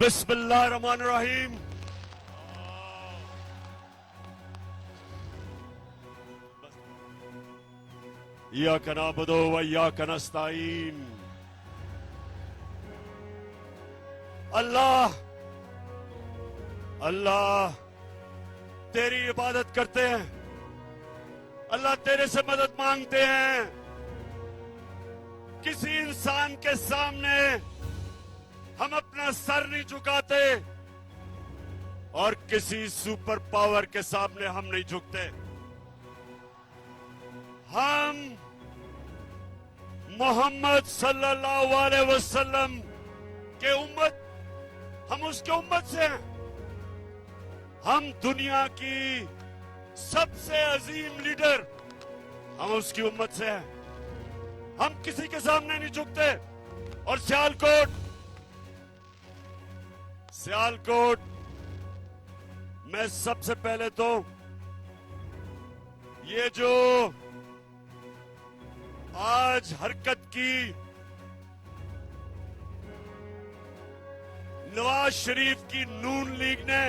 बिस्मिल्लाहिर्रहमानिर्रहीम। इय्याका नअबुदु व इय्याका नस्तईन। अल्लाह अल्लाह तेरी इबादत करते हैं, अल्लाह तेरे से मदद मांगते हैं। किसी इंसान के सामने हम अपना सर नहीं झुकाते और किसी सुपर पावर के सामने हम नहीं झुकते। हम मोहम्मद सल्लल्लाहु अलैहि वसल्लम के उम्मत, हम उसके उम्मत से हैं। हम दुनिया की सबसे अजीम लीडर, हम उसकी उम्मत से हैं। हम किसी के सामने नहीं झुकते। और सियालकोट मैं सबसे पहले तो ये जो आज हरकत की नवाज शरीफ की नून लीग ने,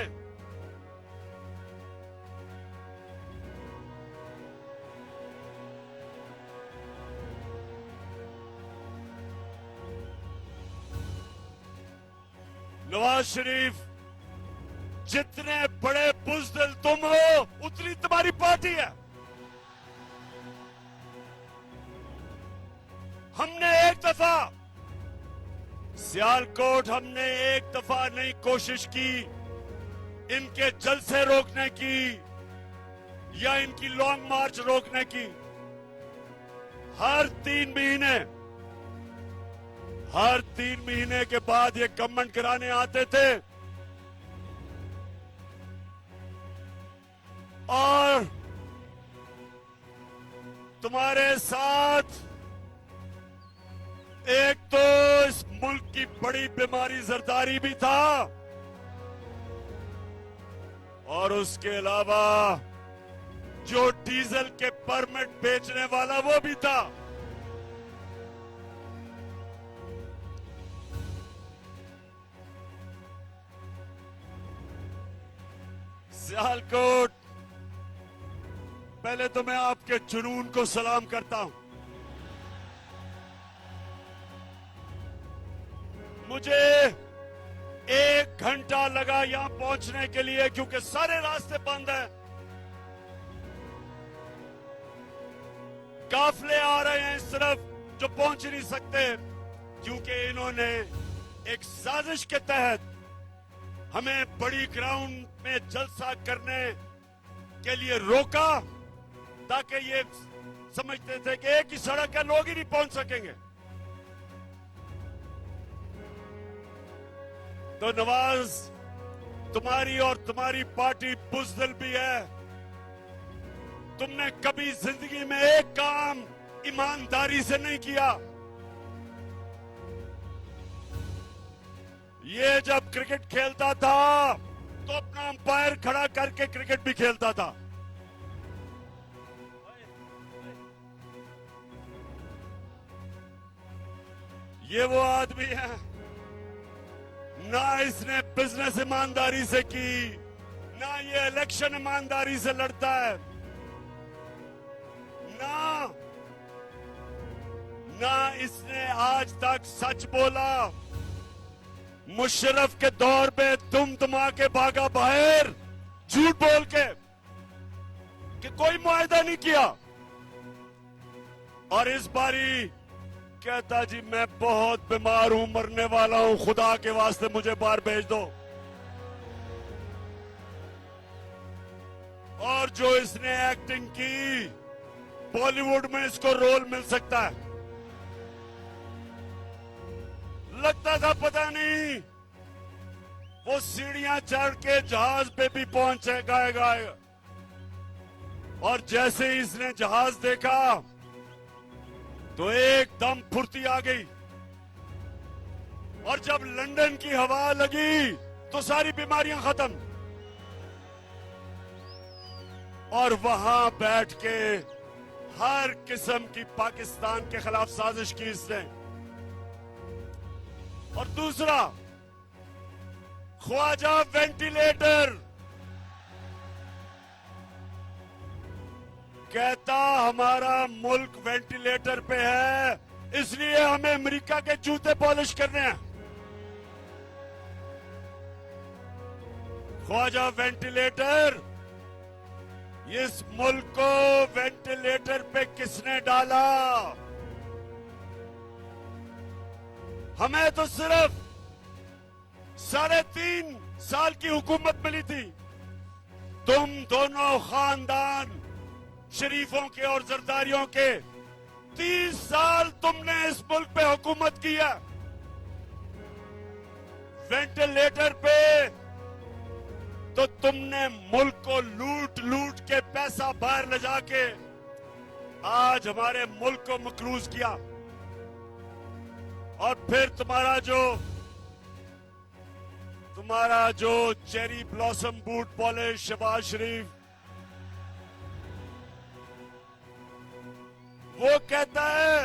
नवाज शरीफ जितने बड़े बुज़दिल तुम हो उतनी तुम्हारी पार्टी है। हमने एक दफा सियालकोट, हमने एक दफा नहीं कोशिश की इनके जलसे रोकने की या इनकी लॉन्ग मार्च रोकने की। हर 3 महीने के बाद ये गवर्नमेंट गिराने आते थे और तुम्हारे साथ एक तो इस मुल्क की बड़ी बीमारी जरदारी भी था और उसके अलावा जो डीजल के परमिट बेचने वाला वो भी था। सियालकोट, पहले तो मैं आपके जुनून को सलाम करता हूं। मुझे 1 घंटा लगा यहां पहुंचने के लिए क्योंकि सारे रास्ते बंद हैं। काफले आ रहे हैं इस तरफ जो पहुंच ही नहीं सकते क्योंकि इन्होंने एक साजिश के तहत हमें बड़ी ग्राउंड में जलसा करने के लिए रोका ताकि ये समझते थे कि एक ही सड़क है, लोग ही नहीं पहुंच सकेंगे। तो नवाज, तुम्हारी और तुम्हारी पार्टी बुज़दिल भी है। तुमने कभी जिंदगी में एक काम ईमानदारी से नहीं किया। ये जब क्रिकेट खेलता था तो अपना अंपायर खड़ा करके क्रिकेट भी खेलता था। ये वो आदमी है, ना इसने बिजनेस ईमानदारी से की, ना ये इलेक्शन ईमानदारी से लड़ता है, ना इसने आज तक सच बोला। मुशर्रफ के दौर पे तुमा के भागा बाहर झूठ बोल के कि कोई मुआहदा नहीं किया और इस बारी कहता जी मैं बहुत बीमार हूं, मरने वाला हूं, खुदा के वास्ते मुझे बाहर भेज दो। और जो इसने एक्टिंग की, बॉलीवुड में इसको रोल मिल सकता है। लगता था पता नहीं वो सीढ़ियां चढ़ के जहाज पे भी पहुंचेगा। और जैसे ही इसने जहाज देखा तो एकदम फुर्ती आ गई और जब लंदन की हवा लगी तो सारी बीमारियां खत्म। और वहां बैठ के ہر قسم کی پاکستان کے خلاف سازش کی اس نے. اور دوسرا خواجہ وینٹیلیٹر کہتا ہمارا ملک وینٹیلیٹر پہ ہے اس لیے ہمیں امریکہ کے جوتے پالش کرنے ہیں. خواجہ وینٹیلیٹر، اس ملک کو وینٹیلیٹر پہ کس نے ڈالا؟ ہمیں تو صرف 3.5 سال کی حکومت ملی تھی. تم دونوں خاندان شریفوں کے اور زرداریوں کے 30 سال تم نے اس ملک پہ حکومت کی ہے. وینٹیلیٹر پہ تو تم نے ملک کو لوٹ لوٹ کے پیسہ باہر لے جا کے آج ہمارے ملک کو مقروض کیا. اور پھر تمہارا جو Cherry Blossom boot polish Shehbaz Sharif, وہ کہتا ہے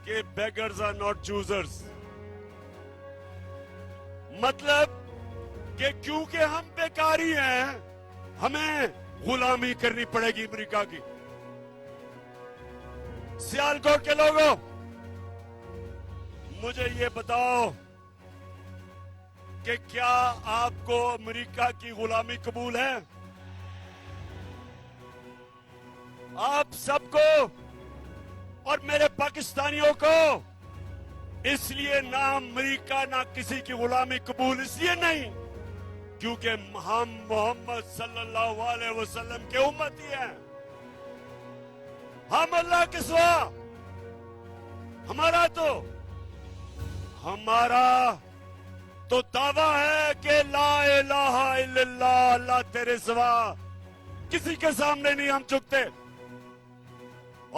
کہ beggars are not choosers. مطلب کہ کیونکہ ہم بیکاری ہیں ہمیں غلامی کرنی پڑے گی امریکہ کی. سیالکوٹ کے لوگوں مجھے یہ بتاؤ کہ کیا آپ کو امریکہ کی غلامی قبول ہے؟ آپ سب کو اور میرے پاکستانیوں کو اس لیے نہ امریکہ نہ کسی کی غلامی قبول اس لیے نہیں کیونکہ ہم محمد صلی اللہ علیہ وسلم کے امتی ہیں. ہم اللہ کے سوا ہمارا تو دعویٰ ہے کہ لا الہ الا اللہ، اللہ تیرے سوا کسی کے سامنے نہیں ہم جھکتے.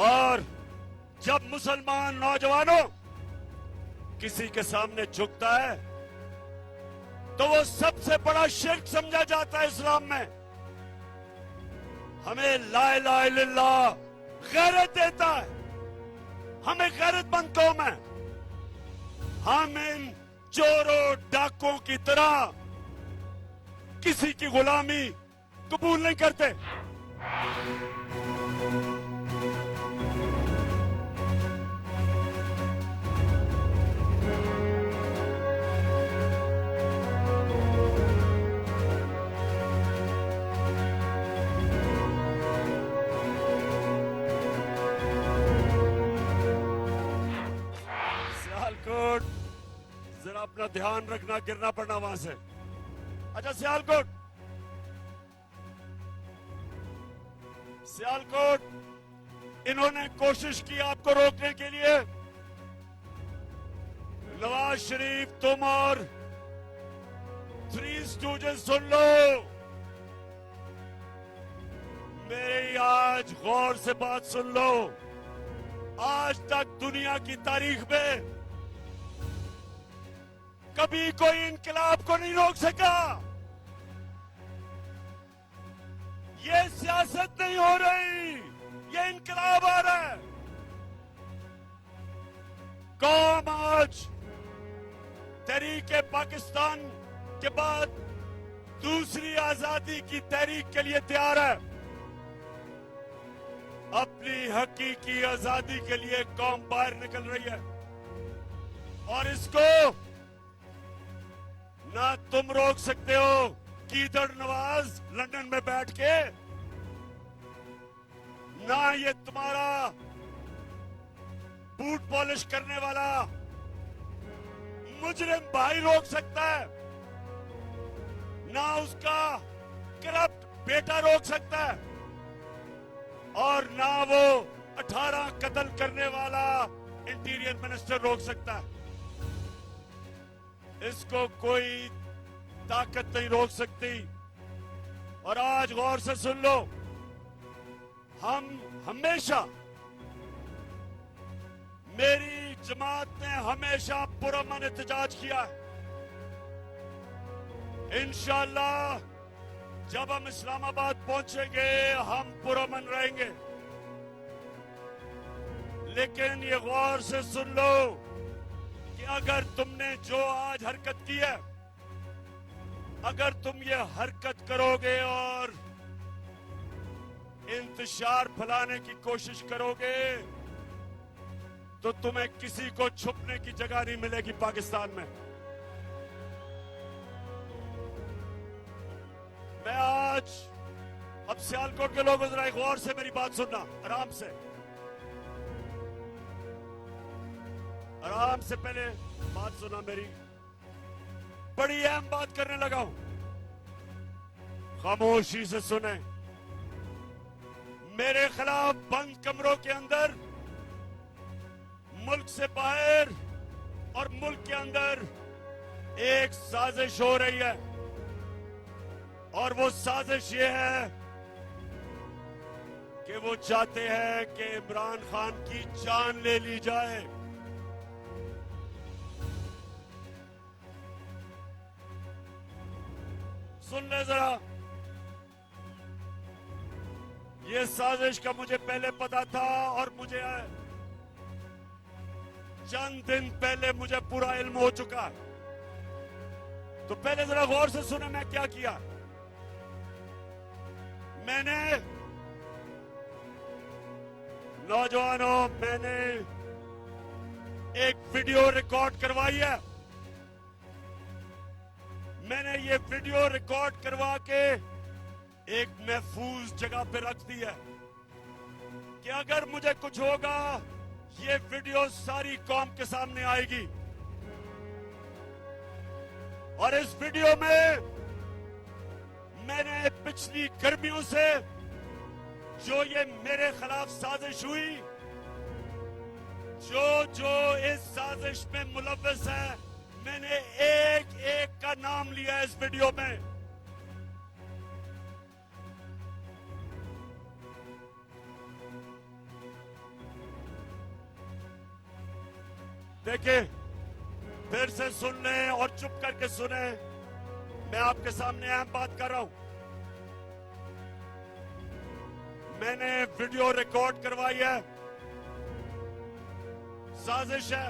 اور جب مسلمان نوجوانوں کسی کے سامنے جھکتا ہے تو وہ سب سے بڑا شرک سمجھا جاتا ہے اسلام میں. ہمیں لا الہ الا اللہ غیرت دیتا ہے، ہمیں غیرت مند قوم ہے. ہم ان چوروں ڈاکوں کی طرح کسی کی غلامی قبول نہیں کرتے. سیالکوٹ ذرا اپنا دھیان رکھنا، گرنا پڑنا وہاں سے. اچھا سیالکوٹ انہوں نے کوشش کی آپ کو روکنے کے لیے. نواز شریف تم اور 3 اسٹوڈنٹس سن لو، میری آج غور سے بات سن لو. آج تک دنیا کی تاریخ میں کبھی کوئی انقلاب کو نہیں روک سکا. یہ سیاست نہیں ہو رہی، یہ انقلاب آ رہا ہے. قوم آج تحریک پاکستان کے بعد دوسری آزادی کی تحریک کے لیے تیار ہے. اپنی حقیقی آزادی کے لیے قوم باہر نکل رہی ہے اور اس کو نہ تم روک سکتے ہو کیدڑ نواز لندن میں بیٹھ کے، نہ یہ تمہارا بوٹ پالش کرنے والا مجرم بھائی روک سکتا ہے، نہ اس کا کرپٹ بیٹا روک سکتا ہے، اور نہ وہ 18 قتل کرنے والا انٹیریئر منسٹر روک سکتا ہے. اس کو کوئی طاقت نہیں روک سکتی. اور آج غور سے سن لو، ہم ہمیشہ، میری جماعت نے ہمیشہ پرامن احتجاج کیا ہے. انشاءاللہ جب ہم اسلام آباد پہنچیں گے ہم پرامن رہیں گے. لیکن یہ غور سے سن لو کہ اگر تم نے جو آج حرکت کی ہے، اگر تم یہ حرکت کرو گے اور انتشار پھیلانے کی کوشش کرو گے تو تمہیں کسی کو چھپنے کی جگہ نہیں ملے گی پاکستان میں۔ میں آج اب سیالکوٹ کے لوگوں ذرا غور سے میری بات سننا، آرام سے، آرام سے پہلے بات سنا میری، بڑی اہم بات کرنے لگا ہوں، خاموشی سے سنیں۔ میرے خلاف بند کمروں کے اندر، ملک سے باہر اور ملک کے اندر ایک سازش ہو رہی ہے، اور وہ سازش یہ ہے کہ وہ چاہتے ہیں کہ عمران خان کی جان لے لی جائے۔ سن لے ذرا، یہ سازش کا مجھے پہلے پتا تھا، اور مجھے چند دن پہلے مجھے پورا علم ہو چکا۔ تو پہلے ذرا غور سے سنیں میں کیا کیا۔ میں نے نوجوانوں، میں نے ایک ویڈیو ریکارڈ کروائی ہے، میں نے یہ ویڈیو ریکارڈ کروا کے ایک محفوظ جگہ پہ رکھ دی ہے کہ اگر مجھے کچھ ہوگا یہ ویڈیو ساری قوم کے سامنے آئے گی، اور اس ویڈیو میں نے پچھلی گرمیوں سے جو یہ میرے خلاف سازش ہوئی، جو اس سازش میں ملوث ہے، میں نے ایک ایک کا نام لیا اس ویڈیو میں۔ دیکھیں، پھر سے سن لیں اور چپ کر کے سنیں، میں آپ کے سامنے اہم بات کر رہا ہوں۔ میں نے ویڈیو ریکارڈ کروائی ہے، سازش ہے،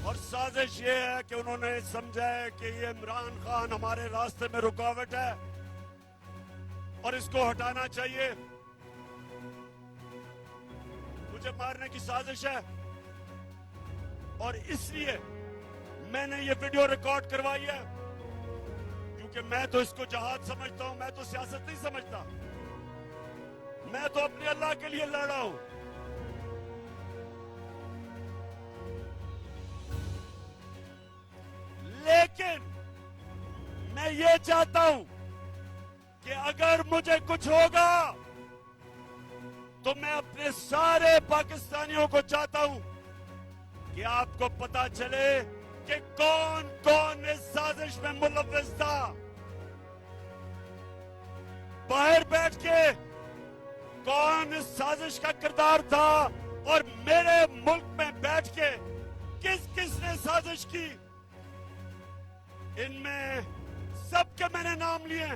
اور سازش یہ ہے کہ انہوں نے سمجھا ہے کہ یہ عمران خان ہمارے راستے میں رکاوٹ ہے اور اس کو ہٹانا چاہیے، مجھے مارنے کی سازش ہے، اور اس لیے میں نے یہ ویڈیو ریکارڈ کروائی ہے، کیونکہ میں تو اس کو جہاد سمجھتا ہوں، میں تو سیاست نہیں سمجھتا، میں تو اپنے اللہ کے لیے لڑ رہا ہوں۔ لیکن میں یہ چاہتا ہوں کہ اگر مجھے کچھ ہوگا تو میں اپنے سارے پاکستانیوں کو چاہتا ہوں کہ آپ کو پتا چلے کہ کون کون اس سازش میں ملوث تھا، باہر بیٹھ کے کون اس سازش کا کردار تھا، اور میرے ملک میں بیٹھ کے کس کس نے سازش کی۔ ان میں سب کے میں نے نام لیے ہیں،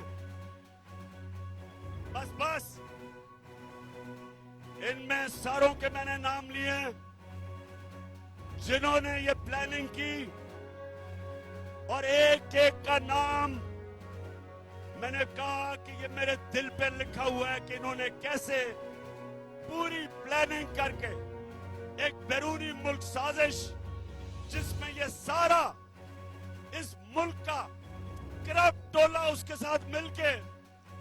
بس ان میں ساروں کے میں نے نام لیے ہیں جنہوں نے یہ پلاننگ کی، اور ایک ایک کا نام میں نے کہا کہ یہ میرے دل پہ لکھا ہوا ہے کہ انہوں نے کیسے پوری پلاننگ کر کے ایک بیرونی ملک سازش، جس میں یہ سارا اس ملک کا کرپٹ ٹولہ اس کے ساتھ مل کے،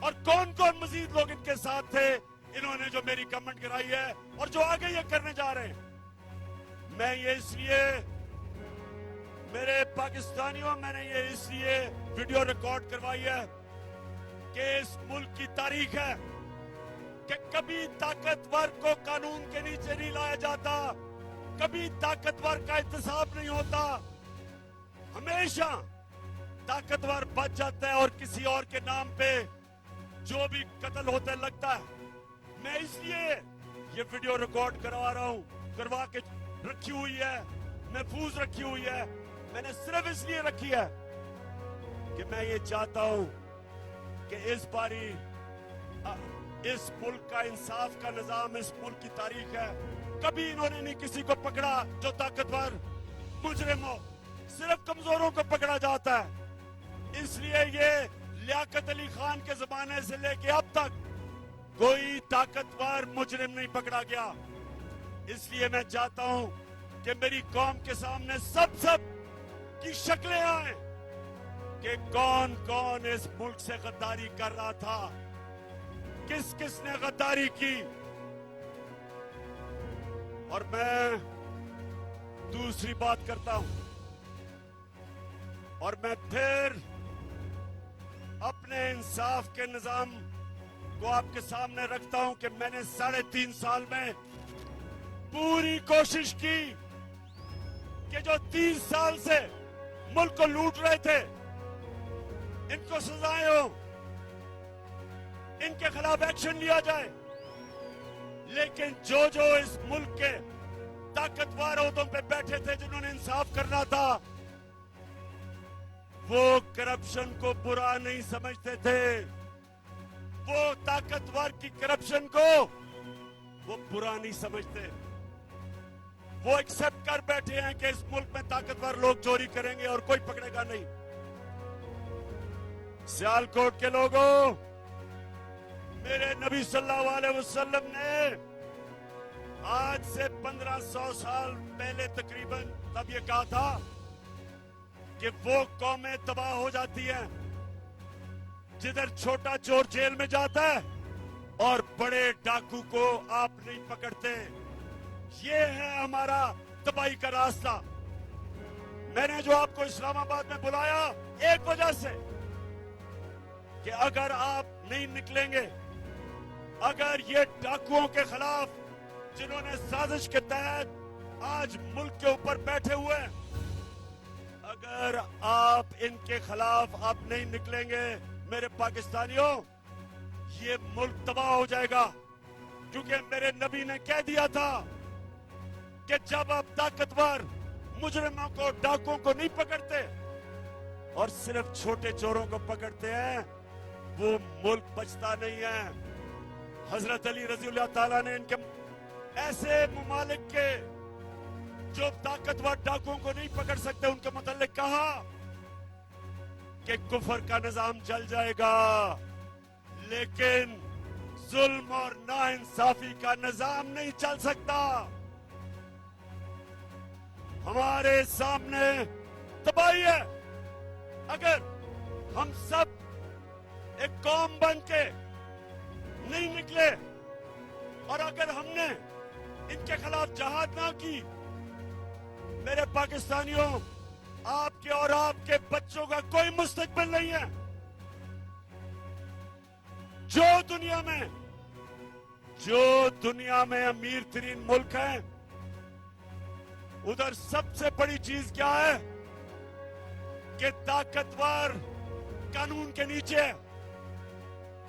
اور کون کون مزید لوگ ان کے ساتھ تھے، انہوں نے جو میری کمنٹ کرائی ہے اور جو آگے یہ کرنے جا رہے ہیں۔ میں یہ اس لیے، میرے پاکستانیوں، میں نے یہ اس لیے ویڈیو ریکارڈ کروائی ہے کہ اس ملک کی تاریخ ہے کہ کبھی طاقتور کو قانون کے نیچے نہیں لایا جاتا، کبھی طاقتور کا احتساب نہیں ہوتا، ہمیشہ طاقتور بچ جاتا ہے اور کسی اور کے نام پہ جو بھی قتل ہوتا لگتا ہے۔ میں اس لیے یہ ویڈیو ریکارڈ کروا رہا ہوں، کروا کے رکھی ہوئی ہے، محفوظ رکھی ہوئی ہے۔ میں نے صرف اس لیے رکھی ہے کہ میں یہ چاہتا ہوں کہ اس باری اس ملک کا انصاف کا نظام، اس ملک کی تاریخ ہے कभी इन्होंने नहीं किसी को पकड़ा जो ताकतवर मुजरिम हो, सिर्फ कमजोरों को पकड़ा जाता है। इसलिए ये लियाकत अली खान के जमाने से लेके अब तक कोई ताकतवर मुजरिम नहीं पकड़ा गया। इसलिए मैं चाहता हूं कि मेरी कौम के सामने सब की शक्लें आए कि कौन कौन इस मुल्क से गद्दारी कर रहा था, किस किस ने गद्दारी की। और मैं दूसरी बात करता हूं और मैं फिर अपने इंसाफ के निजाम को आपके सामने रखता हूं कि मैंने 3.5 साल में पूरी कोशिश की कि जो 30 साल से मुल्क को लूट रहे थे इनको सजाएं हो, इनके खिलाफ एक्शन लिया जाए। लेकिन जो इस मुल्क के ताकतवर ओहदों पे बैठे थे जिन्होंने इंसाफ करना था, वो करप्शन को बुरा नहीं समझते थे। वो ताकतवर की करप्शन को वो बुरा नहीं समझते। वो एक्सेप्ट कर बैठे हैं कि इस मुल्क में ताकतवर लोग चोरी करेंगे और कोई पकड़ेगा नहीं। सियालकोट के लोगों, मेरे नबी सल्लल्लाहु अलैहि वसल्लम ने आज से 1500 साल पहले तकरीबन तब ये कहा था कि वो कौमें तबाह हो जाती हैं जिधर छोटा चोर जेल में जाता है और बड़े डाकू को आप नहीं पकड़ते। ये है हमारा तबाही का रास्ता। मैंने जो आपको इस्लामाबाद में बुलाया एक वजह से कि अगर आप नहीं निकलेंगे, अगर ये डाकुओं के खिलाफ जिन्होंने साजिश के तहत आज मुल्क के ऊपर बैठे हुए हैं, अगर आप इनके खिलाफ आप नहीं निकलेंगे मेरे पाकिस्तानियों, ये मुल्क तबाह हो जाएगा। क्योंकि मेरे नबी ने कह दिया था कि जब आप ताकतवर मुजरिमों को, डाकुओं को नहीं पकड़ते और सिर्फ छोटे चोरों को पकड़ते हैं, वो मुल्क बचता नहीं है। हजरत अली रज़ियल्लाहु ताला ने इनके ऐसे मुमालिक के जो ताकतवर डाकुओं को नहीं पकड़ सकते उनके मुतल्लिक कहा कि कुफर का निजाम चल जाएगा, लेकिन जुल्म और नाइंसाफी का निजाम नहीं चल सकता। हमारे सामने तबाही है। अगर हम सब एक कौम बन के नहीं निकले और अगर हमने इनके खिलाफ जहाद ना की, मेरे पाकिस्तानियों, आपके और आपके बच्चों का कोई मुस्तकबिल नहीं है। जो दुनिया में अमीर तरीन मुल्क है, उधर सबसे बड़ी चीज क्या है कि ताकतवर कानून के नीचे,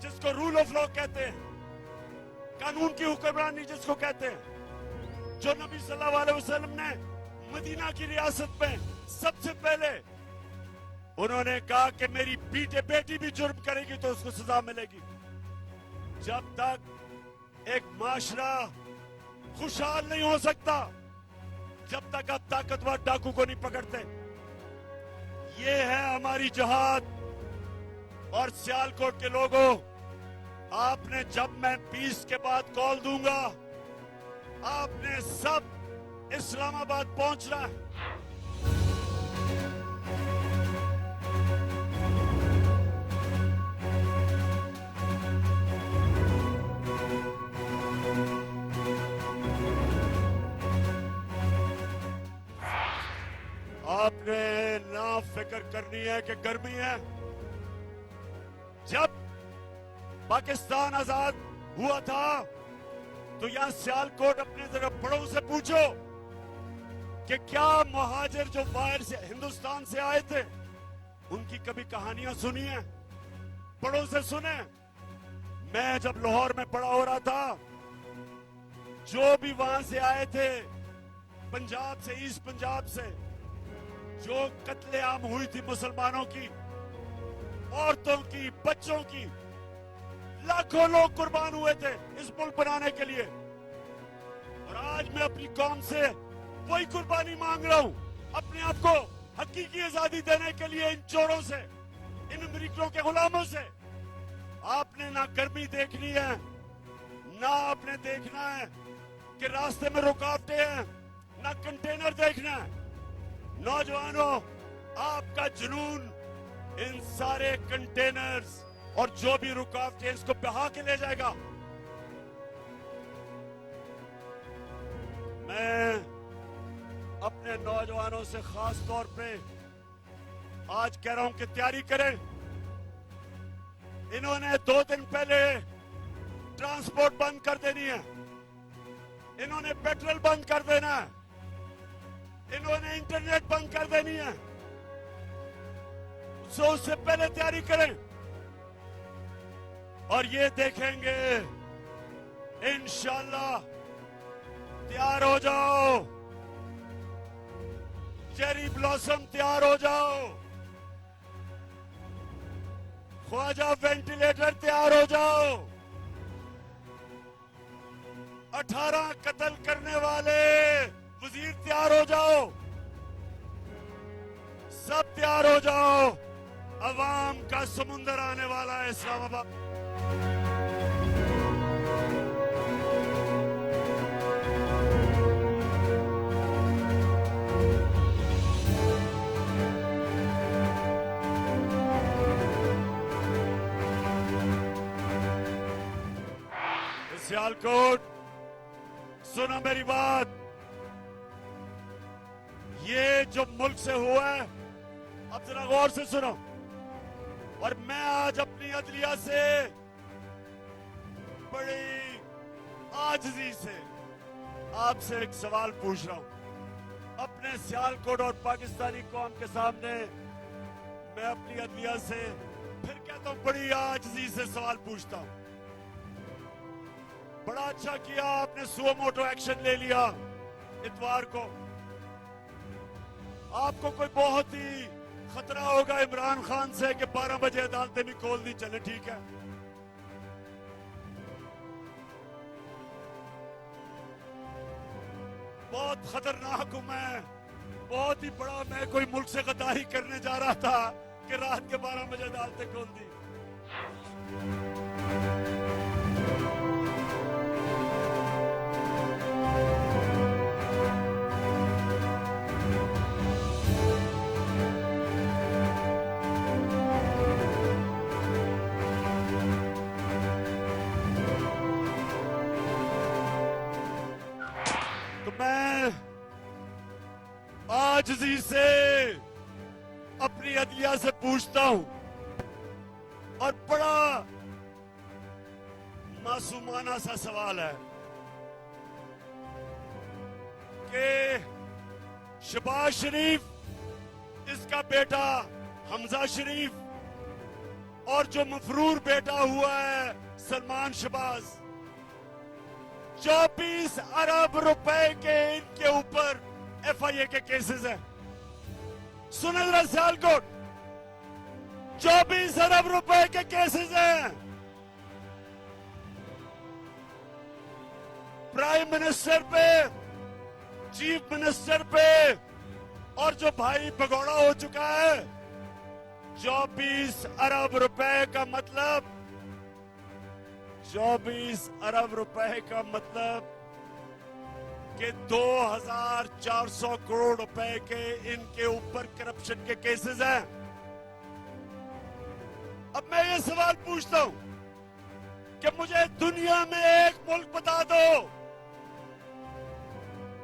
जिसको रूल ऑफ लॉ कहते हैं, कानून की हुक्मरानी जिसको कहते हैं, जो नबी सल्लल्लाहु अलैहि वसल्लम ने मदीना की रियासत में सबसे पहले उन्होंने कहा कि मेरी बेटी भी जुर्म करेगी तो उसको सजा मिलेगी। जब तक एक माशरा खुशहाल नहीं हो सकता, जब तक आप ताकतवर डाकू को नहीं पकड़ते। ये है हमारी जहाद। और सियालकोट के लोगों, आपने, जब मैं 20 के बाद कॉल दूंगा, आपने सब इस्लामाबाद पहुंचना है। आपने ना फिक्र करनी है कि गर्मी है। जब पाकिस्तान आजाद हुआ था तो यहां सियालकोट अपने जरा बड़ों से पूछो कि क्या मुहाजिर जो बाहर से हिंदुस्तान से आए थे उनकी कभी कहानियां सुनी है? बड़ों से सुने। मैं जब लाहौर में पड़ा हो रहा था, जो भी वहां से आए थे, पंजाब से, ईस्ट पंजाब से, जो कत्लेआम हुई थी मुसलमानों की, औरतों की, बच्चों की, लाखों लोग कुर्बान हुए थे इस मुल्क बनाने के लिए। اور آج میں اپنی قوم سے وہی قربانی مانگ رہا ہوں، اپنے آپ کو حقیقی آزادی دینے کے لیے ان چوروں سے، ان امریکیوں کے غلاموں سے۔ آپ نے نہ گرمی دیکھنی ہے، نہ آپ نے دیکھنا ہے کہ راستے میں رکاوٹیں ہیں، نہ کنٹینر دیکھنا ہے۔ نوجوانوں، آپ کا جنون ان سارے کنٹینرز اور جو بھی رکاوٹیں اس کو بہا کے لے جائے گا۔ میں اپنے نوجوانوں سے خاص طور پہ آج کہہ رہا ہوں کہ تیاری کریں۔ انہوں نے 2 دن پہلے ٹرانسپورٹ بند کر دینی ہے، انہوں نے پیٹرول بند کر دینا ہے، انہوں نے انٹرنیٹ بند کر دینی ہے۔ اس سے پہلے تیاری کریں اور یہ دیکھیں گے انشاءاللہ۔ تیار ہو جاؤ، چیری بلاسم تیار ہو جاؤ، خواجہ وینٹیلیٹر تیار ہو جاؤ، 18 قتل کرنے والے وزیر تیار ہو جاؤ، سب تیار ہو جاؤ۔ عوام کا سمندر آنے والا ہے اسلام آباد۔ سیالکوٹ، سنو میری بات، یہ جو ملک سے ہوا ہے، اب ذرا غور سے سنو۔ اور میں آج اپنی عدلیہ سے بڑی عاجزی سے آپ سے ایک سوال پوچھ رہا ہوں۔ اپنے سیالکوٹ اور پاکستانی قوم کے سامنے میں اپنی عدلیہ سے پھر کہتا ہوں، بڑی عاجزی سے سوال پوچھتا ہوں۔ بڑا اچھا کیا آپ نے سو موٹو ایکشن لے لیا اتوار کو۔ آپ کو کوئی بہت ہی خطرہ ہوگا عمران خان سے کہ 12 بجے عدالتیں بھی کھول دی، چلے ٹھیک ہے۔ بہت خطرناک ہوں میں، بہت ہی بڑا، میں کوئی ملک سے غداری کرنے جا رہا تھا کہ رات کے 12 بجے عدالتیں کھول دی۔ تو میں عاجزی سے اپنی عدلیہ سے پوچھتا ہوں، اور بڑا معصومانہ سا سوال ہے کہ شہباز شریف، اس کا بیٹا حمزہ شریف، اور جو مفرور بیٹا ہوا ہے سلمان شہباز، 24 ارب روپے کے ان کے اوپر ایف آئی اے کے کیسز ہیں۔ سنیں ذرا سیالکوٹ، 24 ارب روپے کے کیسز ہیں۔ پرائم منسٹر پہ، چیف منسٹر پہ، اور جو بھائی بھگوڑا ہو چکا ہے، 24 ارب روپے کا مطلب، 24 ارب روپے کا مطلب کہ 2400 کروڑ روپے کے ان کے اوپر کرپشن کے کیسز ہیں۔ اب میں یہ سوال پوچھتا ہوں کہ مجھے دنیا میں ایک ملک بتا دو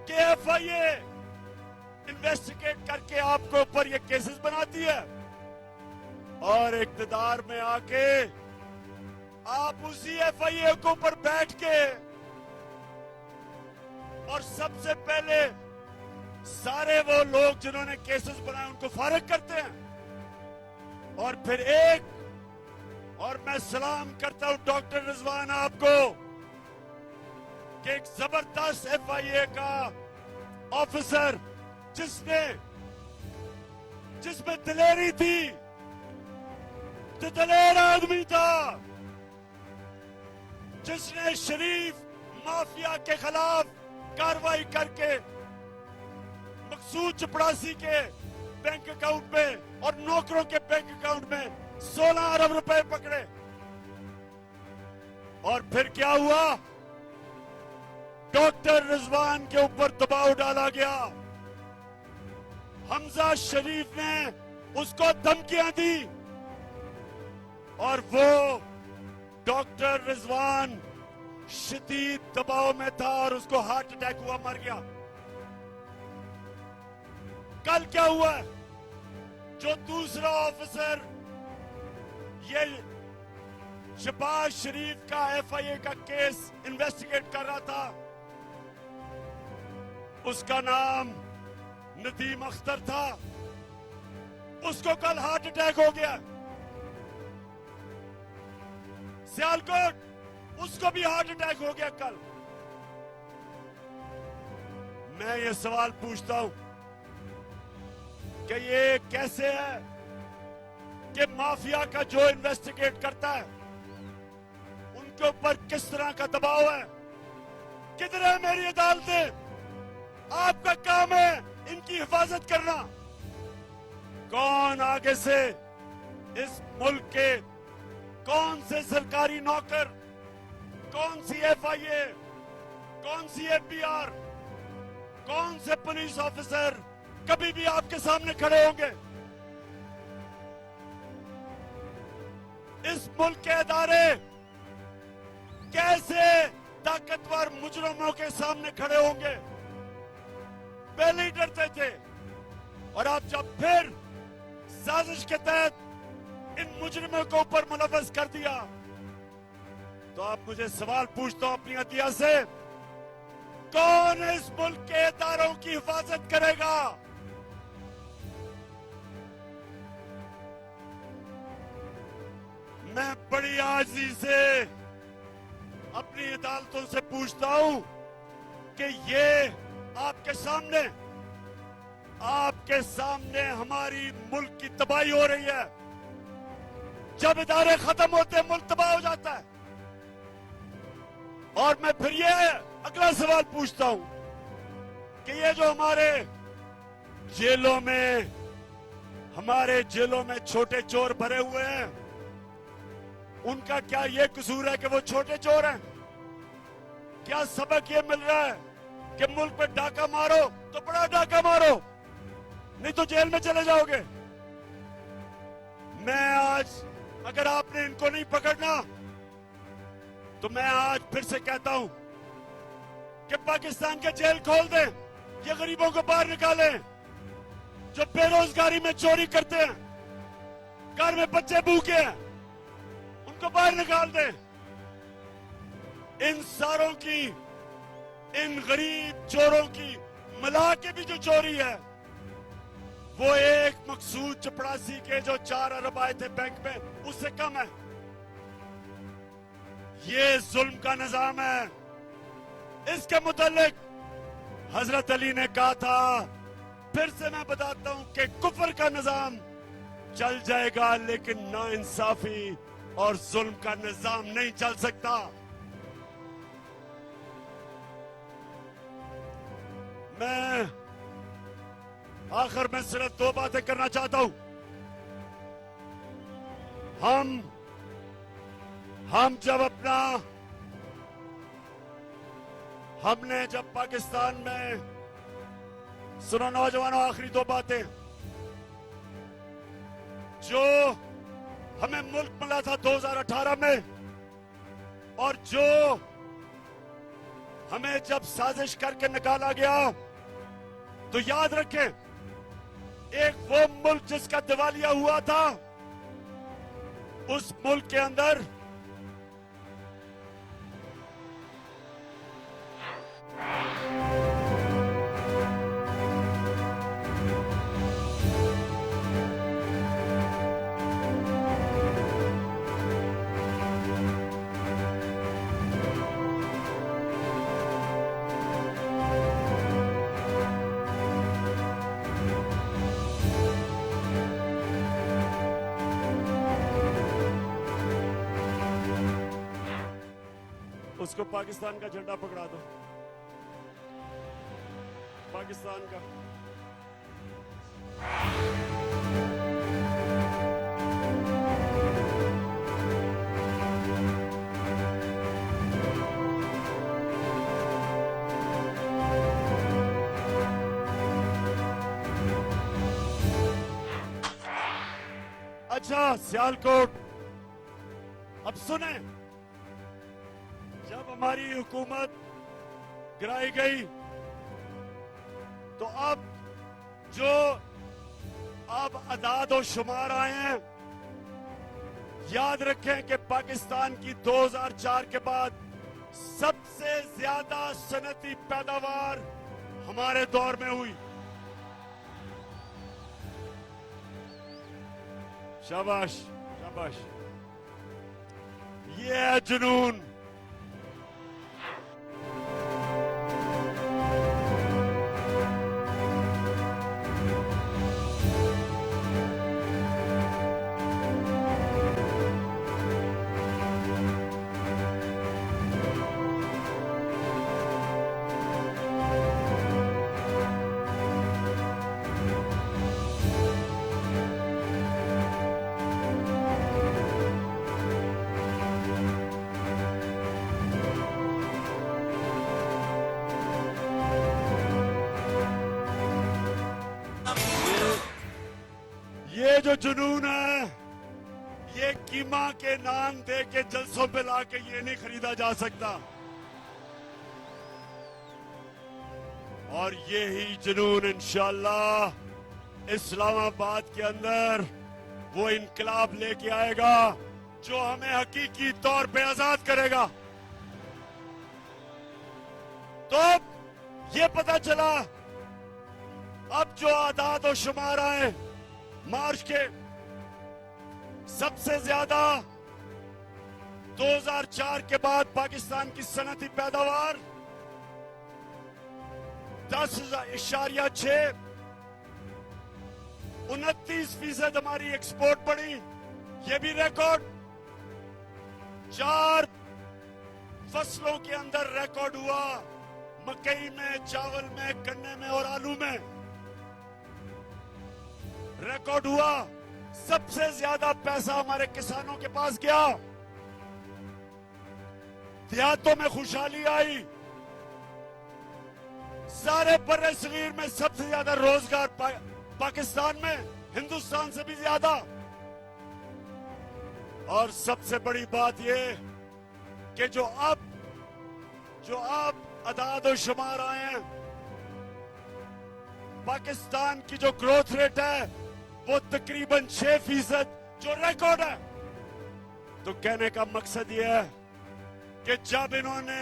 کہ ایف آئی اے انویسٹیگیٹ کر کے آپ کے اوپر یہ کیسز بناتی ہے، اور اقتدار میں آ کے آپ اسی ایف آئی اے کے اوپر بیٹھ کے اور سب سے پہلے سارے وہ لوگ جنہوں نے کیسز بنائے ان کو فارغ کرتے ہیں، اور پھر اور میں سلام کرتا ہوں ڈاکٹر رضوان آپ کو کہ ایک زبردست ایف آئی اے کا آفیسر جس میں دلیری تھی، جو دلیر آدمی تھا، جس نے شریف مافیا کے خلاف कार्रवाई करके मकसूद चपड़ासी के बैंक अकाउंट में और नौकरों के बैंक अकाउंट में 16 अरब रुपए पकड़े। और फिर क्या हुआ? डॉक्टर रिजवान के ऊपर दबाव डाला गया। हमजा शरीफ ने उसको धमकियां दी और वो डॉक्टर रिजवान शदीद दबाव में था और उसको हार्ट अटैक हुआ, मर गया। कल क्या हुआ? जो दूसरा ऑफिसर ये शहबाज शरीफ का FIA का केस इन्वेस्टिगेट कर रहा था, उसका नाम नदीम अख्तर था, उसको कल हार्ट अटैक हो गया। सियालकोट उसको भी हार्ट अटैक हो गया कल। मैं ये सवाल पूछता हूं कि ये कैसे है कि माफिया का जो इन्वेस्टिगेट करता है उनके ऊपर किस तरह का दबाव है? किधर है मेरी अदालतें? आपका काम है इनकी हिफाजत करना। कौन आगे से इस मुल्क के कौन से सरकारी नौकर, कौन सी FIA, कौन सी FBR, कौन से पुलिस ऑफिसर कभी भी आपके सामने खड़े होंगे? इस मुल्क के अदारे कैसे ताकतवर मुजरिमों के सामने खड़े होंगे? पहले ही डरते थे और आप जब फिर साजिश के तहत इन मुजरिमों को ऊपर मुलव्वस कर दिया तो आप मुझे सवाल पूछता हूं अपनी अतिया से, कौन इस मुल्क के इदारों की हिफाजत करेगा? मैं बड़ी आजिज़ी से अपनी अदालतों से पूछता हूं कि ये आपके सामने हमारी मुल्क की तबाही हो रही है। जब इदारे खत्म होते हैं मुल्क तबाह हो जाता है। और मैं फिर ये अगला सवाल पूछता हूं कि ये जो हमारे जेलों में छोटे चोर भरे हुए हैं, उनका क्या ये कसूर है कि वो छोटे चोर हैं? क्या सबक ये मिल रहा है कि मुल्क पे डाका मारो तो बड़ा डाका मारो, नहीं तो जेल में चले जाओगे? मैं आज, अगर आपने इनको नहीं पकड़ना तो मैं आज फिर से कहता हूं कि पाकिस्तान के जेल खोल दें, ये गरीबों को बाहर निकालें, जो बेरोजगारी में चोरी करते हैं, घर में बच्चे भूखे हैं, उनको बाहर निकाल दें। इन सारों की, इन गरीब चोरों की मिला के भी जो चोरी है वो एक मकसूद चपड़ासी के जो 4 अरब आए थे बैंक में, उससे कम है। ये जुल्म का निजाम है। इसके मुतालिक हजरत अली ने कहा था, फिर से मैं बताता हूं कि कुफर का निजाम चल जाएगा लेकिन नाइंसाफी और जुल्म का निजाम नहीं चल सकता। मैं आखिर में सिर्फ 2 बातें करना चाहता हूं। हम जब हमने जब पाकिस्तान में, सुनो नौजवानों, आखिरी 2 बातें, जो हमें मुल्क मिला था 2018 में और जो हमें जब साजिश करके निकाला गया, तो याद रखें, एक वो मुल्क जिसका दिवालिया हुआ था, उस मुल्क के अंदर उसको पाकिस्तान का झंडा पकड़ा दो। پاکستان کا. اچھا سیالکوٹ، اب سنیں، جب ہماری حکومت گرائی گئی تو اب جو اب اعداد و شمار آئے ہیں، یاد رکھیں کہ پاکستان کی 2004 کے بعد سب سے زیادہ صنعتی پیداوار ہمارے دور میں ہوئی. شاباش شاباش، یہ ہے جنون. یہ جو جنون ہے، یہ کیما کے نام دے کے جلسوں پہ لا کے یہ نہیں خریدا جا سکتا. اور یہی جنون انشاءاللہ اسلام آباد کے اندر وہ انقلاب لے کے آئے گا جو ہمیں حقیقی طور پہ آزاد کرے گا. تو یہ پتا چلا، اب جو اعداد و شمار آئے مارچ کے، سب سے زیادہ 2004 کے بعد پاکستان کی صنعتی پیداوار 10.6، 29% ہماری ایکسپورٹ بڑھی. یہ بھی ریکارڈ. 4 فصلوں کے اندر ریکارڈ ہوا، مکئی میں، چاول میں، گنے میں اور آلو میں ریکارڈ ہوا. سب سے زیادہ پیسہ ہمارے کسانوں کے پاس گیا. دیہاتوں میں خوشحالی آئی. سارے بر صغیر میں سب سے زیادہ روزگار پاکستان میں، ہندوستان سے بھی زیادہ. اور سب سے بڑی بات یہ کہ جو اب اعداد و شمار آئے ہیں، پاکستان کی جو گروتھ ریٹ ہے وہ تقریباً 6%، جو ریکارڈ ہے. تو کہنے کا مقصد یہ ہے کہ جب انہوں نے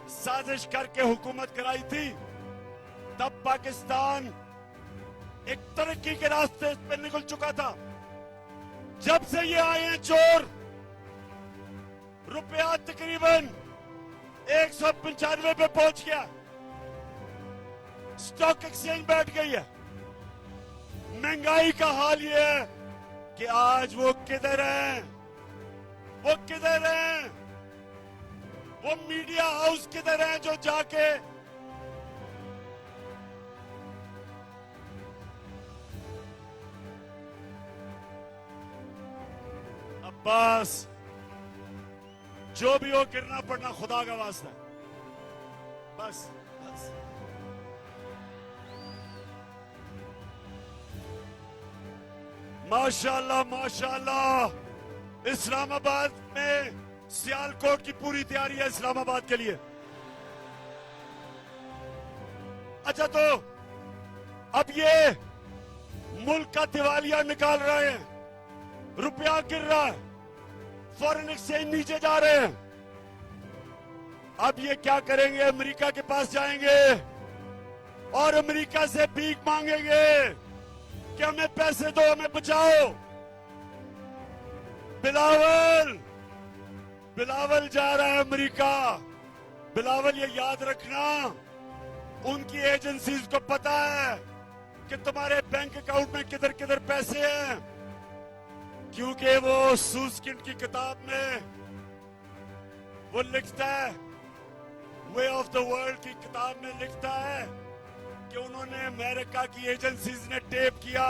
سازش کر کے حکومت کرائی تھی تب پاکستان ایک ترقی کے راستے پہ نکل چکا تھا. جب سے یہ آئے ہیں چور، روپیہ تقریباً 195 پہ پہنچ گیا. سٹاک ایکسچینج بیٹھ گئی ہے. مہنگائی کا حال یہ ہے کہ آج وہ کدھر ہیں؟ وہ کدھر ہیں؟ وہ میڈیا ہاؤس کدھر ہیں جو جا کے عباس، جو بھی ہو گرنا پڑنا خدا کا واسطہ ہے. بس بس ماشاءاللہ ماشاءاللہ. اسلام آباد میں سیالکوٹ کی پوری تیاری ہے اسلام آباد کے لیے. اچھا، تو اب یہ ملک کا دیوالیہ نکال رہے ہیں، روپیہ گر رہا ہے، فورن ایکسچینج نیچے جا رہے ہیں. اب یہ کیا کریں گے؟ امریکہ کے پاس جائیں گے اور امریکہ سے بھیک مانگیں گے کہ ہمیں پیسے دو، ہمیں بچاؤ. بلاول جا رہا ہے امریکہ. بلاول، یہ یاد رکھنا، ان کی ایجنسیز کو پتا ہے کہ تمہارے بینک اکاؤنٹ میں کدھر کدھر پیسے ہیں، کیونکہ وہ سوسکنڈ کی کتاب میں وہ لکھتا ہے، وے آف دا ورلڈ کی کتاب میں لکھتا ہے कि उन्होंने अमेरिका की एजेंसीज ने टेप किया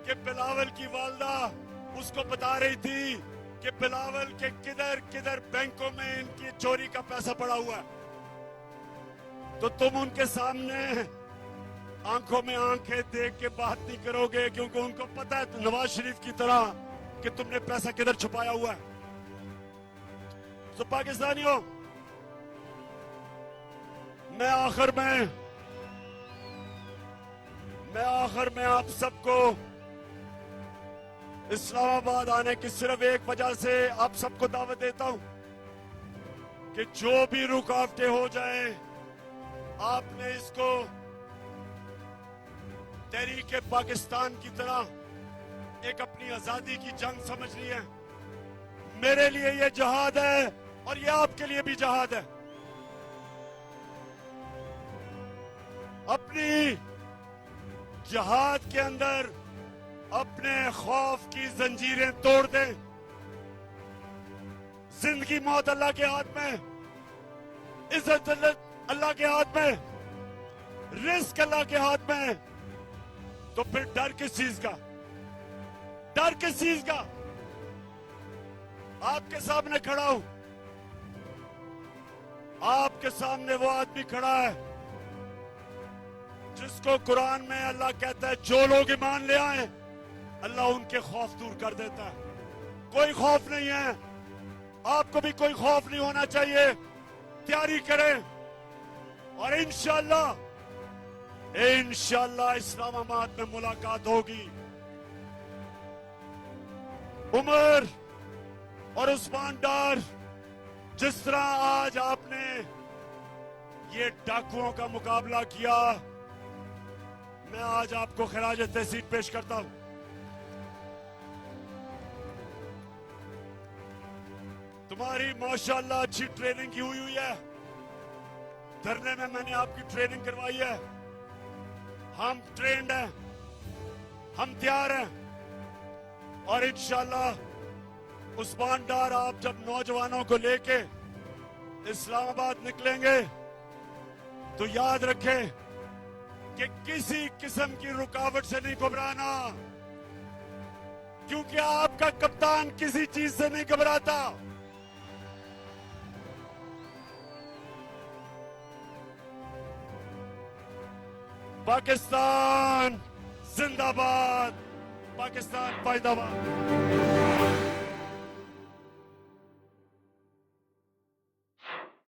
कि बिलावल की वालदा उसको बता रही थी कि बिलावल के किधर किधर बैंकों में इनकी चोरी का पैसा पड़ा हुआ है। तो तुम उनके सामने आंखों में आंखें देख के बात नहीं करोगे, क्योंकि उनको पता है नवाज शरीफ की तरह कि तुमने पैसा किधर छुपाया हुआ है। तो पाकिस्तानियों, मैं आखिर में आप सबको इस्लामाबाद आने की सिर्फ एक वजह से आप सबको दावत देता हूं कि जो भी रुकावटें हो जाए, आपने इसको तहरीक पाकिस्तान की तरह एक अपनी आजादी की जंग समझनी है। मेरे लिए ये जहाद है और ये आपके लिए भी जहाद है। अपनी जहाद के अंदर अपने खौफ की जंजीरें तोड़ दें। जिंदगी मौत अल्लाह के हाथ में, इज्जत अल्लाह के हाथ में, रिस्क अल्लाह के हाथ में। तो फिर डर किस चीज का? डर किस चीज का? आपके सामने खड़ा हूं, आपके सामने वो आदमी खड़ा है जिसको कुरान में अल्लाह कहता है जो लोग ईमान ले आए अल्लाह उनके खौफ दूर कर देता है। कोई खौफ नहीं है, आपको भी कोई खौफ नहीं होना चाहिए। तैयारी करें और इंशाल्लाह इस्लामाबाद में मुलाकात होगी। उमर और उस्मान डार, जिस तरह आज आपने ये डाकुओं का मुकाबला किया, मैं आज आपको खराज तहसीन पेश करता हूं। तुम्हारी माशाअल्लाह अच्छी ट्रेनिंग की हुई है। धरने में मैंने आपकी ट्रेनिंग करवाई है। हम ट्रेंड हैं, हम तैयार हैं और इंशाअल्लाह उस्मान डार, आप जब नौजवानों को लेके इस्लामाबाद निकलेंगे तो याद रखें कि किसी किस्म की रुकावट से नहीं घबराना, क्योंकि आपका कप्तान किसी चीज से नहीं घबराता। पाकिस्तान जिंदाबाद, पाकिस्तान फायदाबाद।